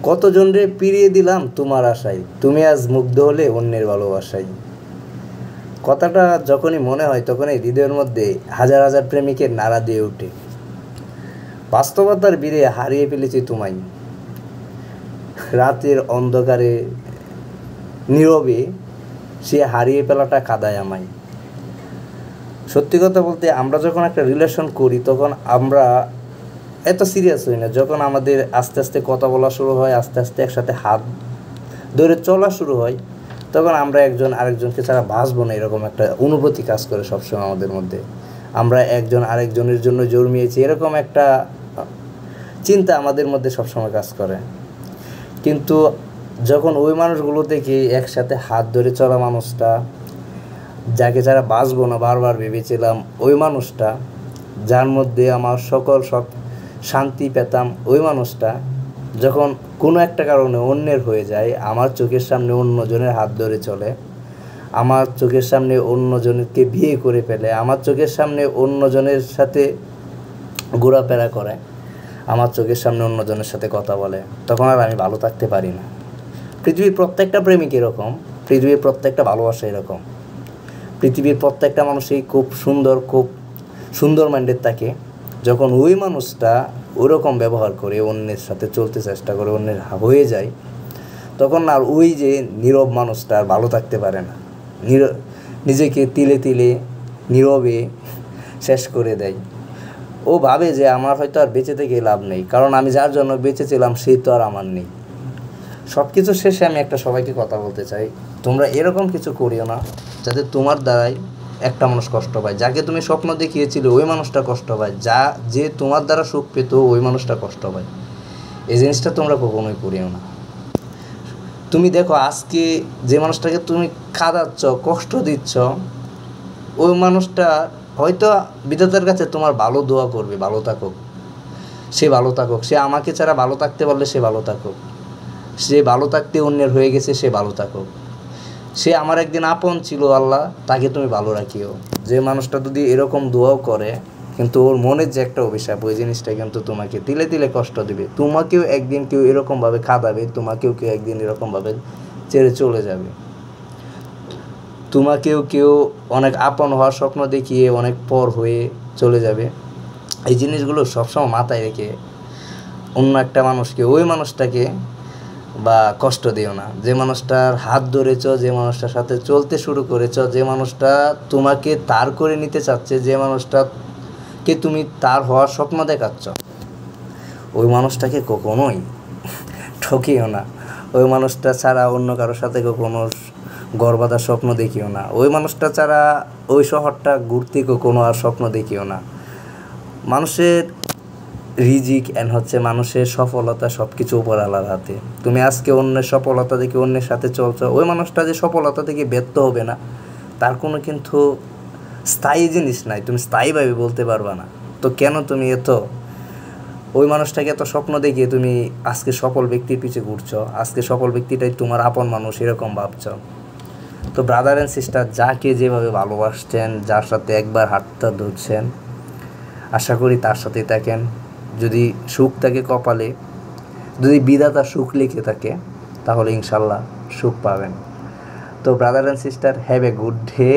কতজনরে পিরিয়ে দিলাম তোমার আশায়, তুমি আজ মুগ্ধ হলে অন্যের ভালোবাসায়। কথাটা যখনই মনে হয় তখনই হৃদয়ের মধ্যে হাজার হাজার প্রেমিকের নাড়া দিয়ে ওঠে। বাস্তবতার ভিড়ে হারিয়ে ফেলেছি তোমায়, রাতের অন্ধকারে নীরবে সে হারিয়ে ফেলাটা কাঁদায় আমায়। সত্যি কথা বলতে আমরা যখন একটা রিলেশন করি তখন আমরা এত সিরিয়াস হই না। যখন আমাদের আস্তে আস্তে কথা বলা শুরু হয়, আস্তে আস্তে একসাথে হাত ধরে চলা শুরু হয়, তখন আমরা একজন আরেকজনকে ছাড়া বাঁচবো না এরকম একটা অনুভূতি কাজ করে সবসময় আমাদের মধ্যে। আমরা একজন আরেকজনের জন্য জন্মিয়েছি এরকম একটা চিন্তা আমাদের মধ্যে সবসময় কাজ করে। কিন্তু যখন ওই মানুষগুলো থেকে একসাথে হাত ধরে চলা মানুষটা, যাকে ছাড়া বাঁচবো না বারবার ভেবেছিলাম, ওই মানুষটা যার মধ্যে আমার সকল সব শান্তি পেতাম, ওই মানুষটা যখন কোনো একটা কারণে অন্যের হয়ে যায়, আমার চোখের সামনে অন্যজনের হাত ধরে চলে, আমার চোখের সামনে অন্যজনকে বিয়ে করে ফেলে, আমার চোখের সামনে অন্যজনের সাথে ঘোরাফেরা করে, আমার চোখের সামনে অন্যজনের সাথে কথা বলে, তখন আর আমি ভালো থাকতে পারি না। পৃথিবীর প্রত্যেকটা প্রেমিক এরকম, পৃথিবীর প্রত্যেকটা ভালোবাসা এরকম। পৃথিবীর প্রত্যেকটা মানুষই খুব সুন্দর মাইন্ডের থাকে। যখন ওই মানুষটা ওরকম ব্যবহার করে, অন্যের সাথে চলতে চেষ্টা করে, অন্যের হয়ে যায়, তখন আর ওই যে নীরব মানুষটা আর ভালো থাকতে পারে না, নিজেকে তিলে তিলে নীরবে শেষ করে দেয়। ও ভাবে যে আমার হয়তো আর বেঁচে থেকে লাভ নেই, কারণ আমি যার জন্য বেঁচেছিলাম সেই তো আর আমার নেই। সব কিছু শেষে আমি একটা সবাইকে কথা বলতে চাই, তোমরা এরকম কিছু করিও না যাতে তোমার দ্বারাই একটা মানুষ কষ্ট পায়। যাকে তুমি স্বপ্ন দেখিয়েছিলে ওই মানুষটা কষ্ট পায়, যে তোমার দ্বারা সুখ পেত ওই মানুষটা কষ্ট পায়। এই জিনিসটা তোমরা কখনোই করিও না। তুমি দেখো, আজকে যে মানুষটাকে তুমি কাঁদাচ্ছ, কষ্ট দিচ্ছ, ওই মানুষটা হয়তো বিধাতার কাছে তোমার ভালো দোয়া করবে, ভালো থাকুক, সে ভালো থাকুক, সে আমাকে ছাড়া ভালো থাকতে পারলে সে ভালো থাকুক, সে ভালো থাকতে অন্যের হয়ে গেছে সে ভালো থাকুক, সে আমার একদিন আপন ছিল, আল্লাহ তাকে তুমি ভালো রাখিও। যে মানুষটা যদি এরকম দোয়াও করে, কিন্তু ওর মনের যে একটা অভিশাপ, ওই জিনিসটা কিন্তু তোমাকে তিলে তিলে কষ্ট দিবে। তোমাকেও একদিন কেউ এরকমভাবে কাঁদাবে, তোমাকেও কেউ একদিন এরকমভাবে ছেড়ে চলে যাবে, তোমাকেও কেউ অনেক আপন হওয়ার স্বপ্ন দেখিয়ে অনেক পর হয়ে চলে যাবে। এই জিনিসগুলো সবসময় মাথায় রেখে অন্য একটা মানুষকে, ওই মানুষটাকে বা কষ্ট দিও না। যে মানুষটার হাত ধরেছ, যে মানুষটার সাথে চলতে শুরু করেছ, যে মানুষটা তোমাকে তার করে নিতে চাচ্ছে, যে মানুষটাকে তুমি তার হওয়ার স্বপ্ন দেখাচ্ছ, ওই মানুষটাকে কখনোই ঠকিও না। ওই মানুষটা ছাড়া অন্য কারোর সাথে কখনো ঘর বাঁধার স্বপ্ন দেখিও না। ওই মানুষটা ছাড়া ওই শহরটা ঘুরতে কখনো আর স্বপ্ন দেখিও না। মানুষের রিজিক হচ্ছে মানুষের সফলতা সব কিছু উপরওয়ালার হাতে। তুমি আজকে অন্যের সফলতা দেখে অন্যের সাথে চলছো, ওই মানুষটা যে সফলতা থেকে ব্যর্থ হবে না তার কোনো কিন্তু স্থায়ী জিনিস নাই, তুমি স্থায়ীভাবে বলতে পারবা না। তো কেন তুমি ওই মানুষটাকে এত স্বপ্ন দেখিয়ে তুমি আজকে সফল ব্যক্তির পিছিয়ে ঘুরছো, আজকে সফল ব্যক্তিটাই তোমার আপন মানুষ এরকম ভাবছ? তো ব্রাদার অ্যান্ড সিস্টার, যাকে যেভাবে ভালোবাসছেন, যার সাথে একবার হাতটা ধরছেন, আশা করি তার সাথেই থাকেন। যদি সুখ থাকে কপালে, যদি বিধাতা সুখ লিখে থাকে, তাহলে ইনশাল্লাহ সুখ পাবেন। তো brother and sister, have a good day.